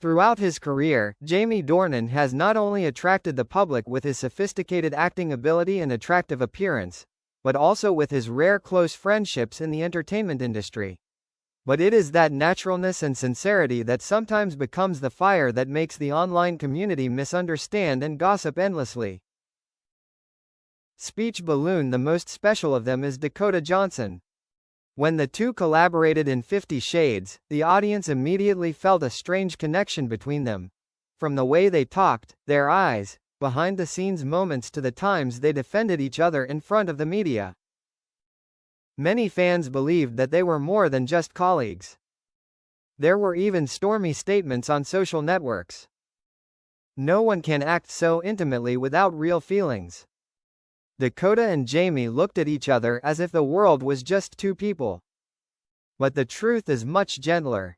Throughout his career, Jamie Dornan has not only attracted the public with his sophisticated acting ability and attractive appearance, but also with his rare close friendships in the entertainment industry. But it is that naturalness and sincerity that sometimes becomes the fire that makes the online community misunderstand and gossip endlessly. Speech balloon. The most special of them is Dakota Johnson. When the two collaborated in 50 Shades, the audience immediately felt a strange connection between them. From the way they talked, their eyes, behind-the-scenes moments to the times they defended each other in front of the media. Many fans believed that they were more than just colleagues. There were even stormy statements on social networks. No one can act so intimately without real feelings. Dakota and Jamie looked at each other as if the world was just two people. But the truth is much gentler.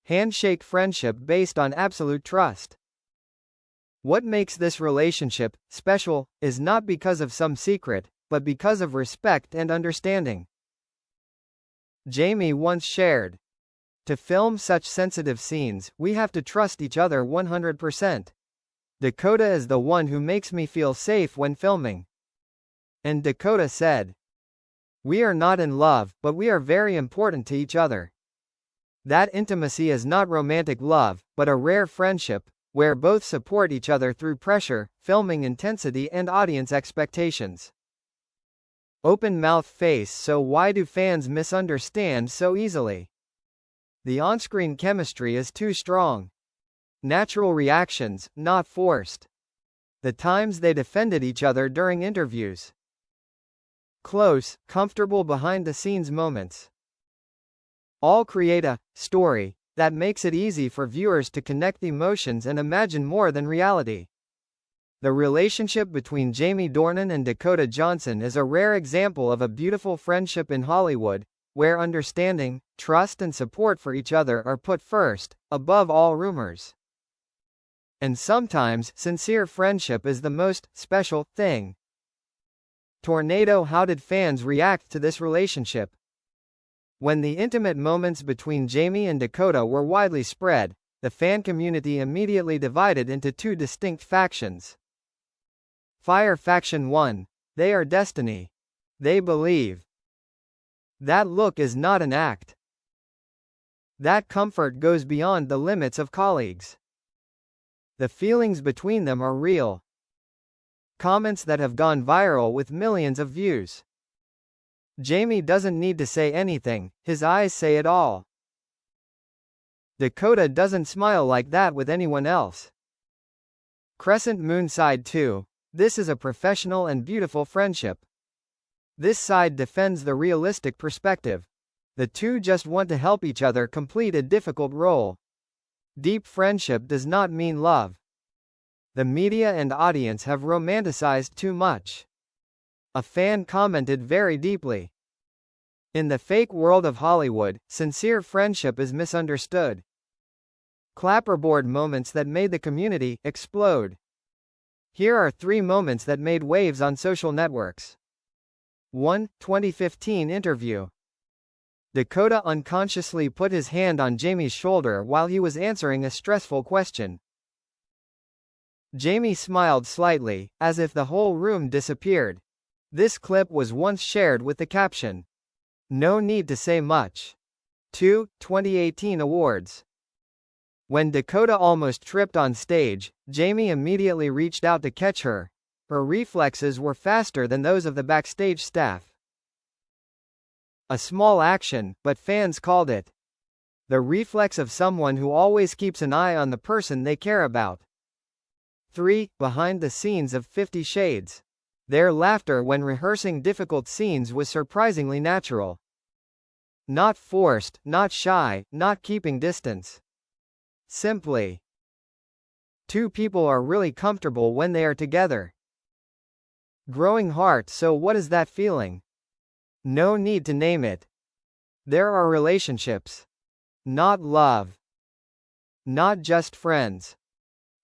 Handshake friendship based on absolute trust. What makes this relationship special is not because of some secret, but because of respect and understanding. Jamie once shared, "To film such sensitive scenes, we have to trust each other 100%. Dakota is the one who makes me feel safe when filming." And Dakota said, "We are not in love, but we are very important to each other." That intimacy is not romantic love, but a rare friendship, where both support each other through pressure, filming intensity and audience expectations. Open mouth face. So why do fans misunderstand so easily? The on-screen chemistry is too strong. Natural reactions, not forced. The times they defended each other during interviews. Close, comfortable behind-the-scenes moments. All create a story that makes it easy for viewers to connect emotions and imagine more than reality. The relationship between Jamie Dornan and Dakota Johnson is a rare example of a beautiful friendship in Hollywood, where understanding, trust and support for each other are put first, above all rumors. And sometimes, sincere friendship is the most special thing. Tornado. How did fans react to this relationship? When the intimate moments between Jamie and Dakota were widely spread, the fan community immediately divided into two distinct factions. Fire Faction 1. They are destiny. They believe that look is not an act. That comfort goes beyond the limits of colleagues. The feelings between them are real. Comments that have gone viral with millions of views. Jamie doesn't need to say anything, his eyes say it all. Dakota doesn't smile like that with anyone else. Crescent Moon Side 2. This is a professional and beautiful friendship. This side defends the realistic perspective. The two just want to help each other complete a difficult role. Deep friendship does not mean love. The media and audience have romanticized too much. A fan commented very deeply. In the fake world of Hollywood, sincere friendship is misunderstood. Clapperboard. Moments that made the community explode. Here are 3 moments that made waves on social networks. 1. 2015 interview. Dakota unconsciously put his hand on Jamie's shoulder while he was answering a stressful question. Jamie smiled slightly, as if the whole room disappeared. This clip was once shared with the caption, "No need to say much." 2. 2018 awards. When Dakota almost tripped on stage, Jamie immediately reached out to catch her. Her reflexes were faster than those of the backstage staff. A small action, but fans called it the reflex of someone who always keeps an eye on the person they care about. 3. Behind the scenes of 50 Shades. Their laughter when rehearsing difficult scenes was surprisingly natural. Not forced, not shy, not keeping distance. Simply, two people are really comfortable when they are together. Growing heart. So what is that feeling? No need to name it. There are relationships. Not love. Not just friends.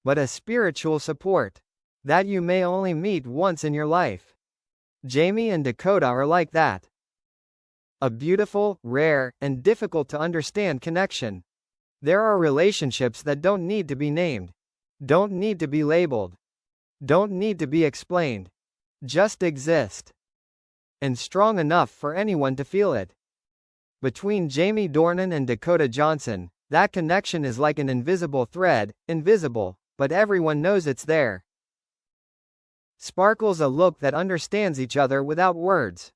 But a spiritual support. That you may only meet once in your life. Jamie and Dakota are like that. A beautiful, rare, and difficult to understand connection. There are relationships that don't need to be named, don't need to be labeled, don't need to be explained. Just exist. And strong enough for anyone to feel it. Between Jamie Dornan and Dakota Johnson, that connection is like an invisible thread, invisible, but everyone knows it's there. Sparkles a look that understands each other without words.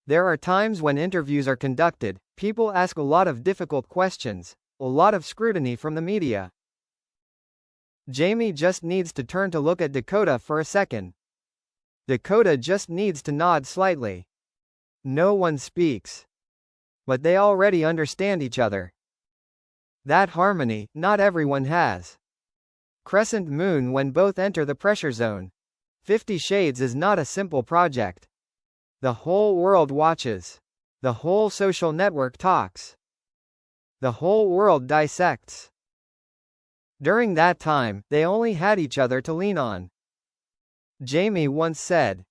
There are times when interviews are conducted, people ask a lot of difficult questions, a lot of scrutiny from the media. Jamie just needs to turn to look at Dakota for a second. Dakota just needs to nod slightly. No one speaks. But they already understand each other. That harmony, not everyone has. Crescent moon when both enter the pressure zone. 50 Shades is not a simple project. The whole world watches. The whole social network talks. The whole world dissects. During that time, they only had each other to lean on. Jamie once said,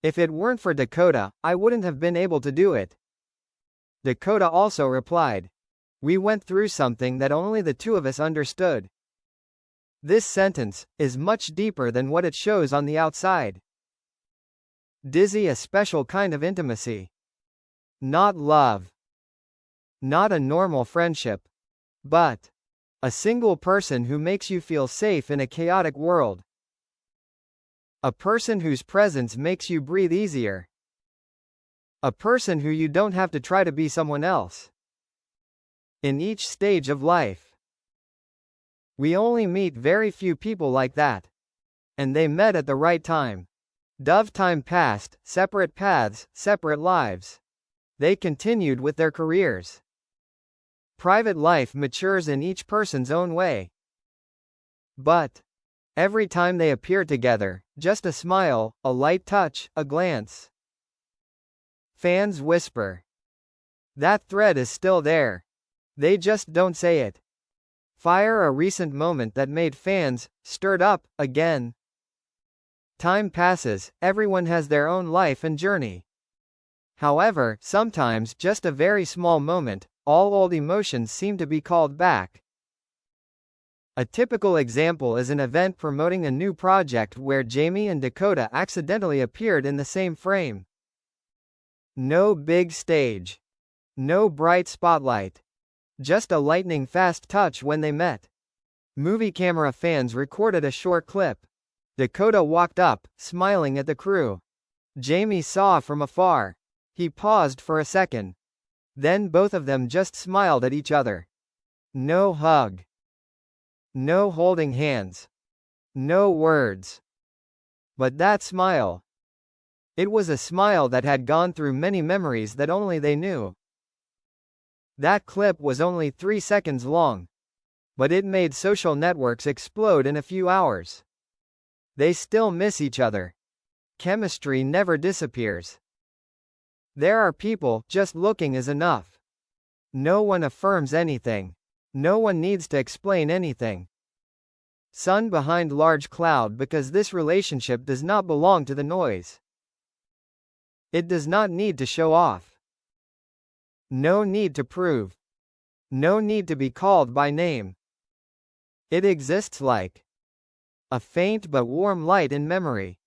"If it weren't for Dakota, I wouldn't have been able to do it." Dakota also replied, "We went through something that only the two of us understood." This sentence is much deeper than what it shows on the outside. Dizzy, a special kind of intimacy. Not love. Not a normal friendship. But a single person who makes you feel safe in a chaotic world. A person whose presence makes you breathe easier. A person who you don't have to try to be someone else. In each stage of life. We only meet very few people like that. And they met at the right time. Dove time passed, separate paths, separate lives. They continued with their careers. Private life matures in each person's own way. But every time they appear together, just a smile, a light touch, a glance. Fans whisper. That thread is still there. They just don't say it. Fire, a recent moment that made fans stirred up again. Time passes, everyone has their own life and journey. However, sometimes just a very small moment, all old emotions seem to be called back. A typical example is an event promoting a new project where Jamie and Dakota accidentally appeared in the same frame. No big stage. No bright spotlight. Just a lightning-fast touch when they met. Movie camera fans recorded a short clip. Dakota walked up, smiling at the crew. Jamie saw from afar. He paused for a second. Then both of them just smiled at each other. No hug. No holding hands. No words. But that smile. It was a smile that had gone through many memories that only they knew. That clip was only 3 seconds long. But it made social networks explode in a few hours. They still miss each other. Chemistry never disappears. There are people, just looking is enough. No one affirms anything. No one needs to explain anything. Sun behind large cloud because this relationship does not belong to the noise. It does not need to show off. No need to prove. No need to be called by name. It exists like a faint but warm light in memory.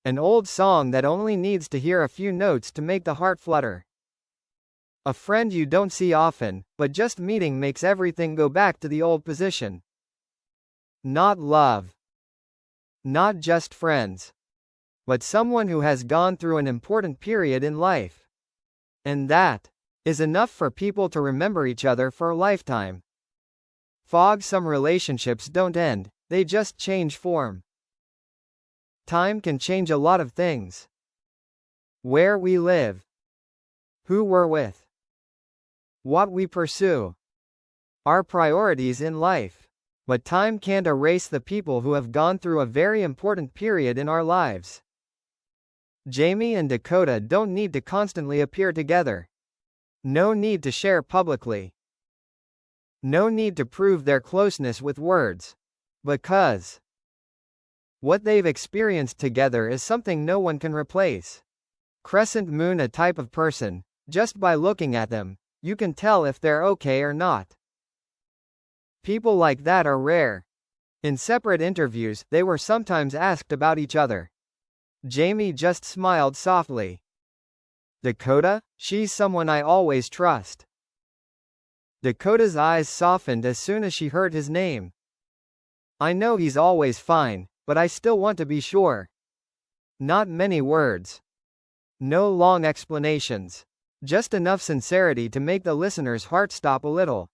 An old song that only needs to hear a few notes to make the heart flutter. A friend you don't see often, but just meeting makes everything go back to the old position. Not love. Not just friends. But someone who has gone through an important period in life. And that is enough for people to remember each other for a lifetime. Fog, some relationships don't end, they just change form. Time can change a lot of things. Where we live. Who we're with. What we pursue. Our priorities in life. But time can't erase the people who have gone through a very important period in our lives. Jamie and Dakota don't need to constantly appear together. No need to share publicly. No need to prove their closeness with words. Because what they've experienced together is something no one can replace. Crescent moon, a type of person, just by looking at them, you can tell if they're okay or not. People like that are rare. In separate interviews, they were sometimes asked about each other. Jamie just smiled softly. Dakota? She's someone I always trust. Dakota's eyes softened as soon as she heard his name. I know he's always fine, but I still want to be sure. Not many words. No long explanations. Just enough sincerity to make the listener's heart stop a little.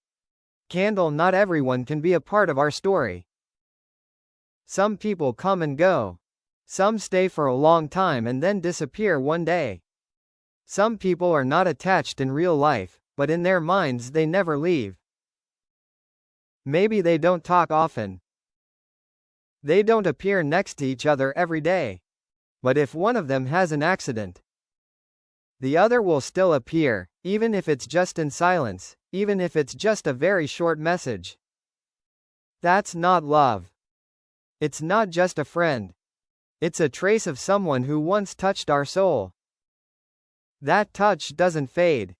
Candle, not everyone can be a part of our story. Some people come and go. Some stay for a long time and then disappear one day. Some people are not attached in real life, but in their minds they never leave. Maybe they don't talk often. They don't appear next to each other every day. But if one of them has an accident, the other will still appear, even if it's just in silence, even if it's just a very short message. That's not love. It's not just a friend. It's a trace of someone who once touched our soul. That touch doesn't fade.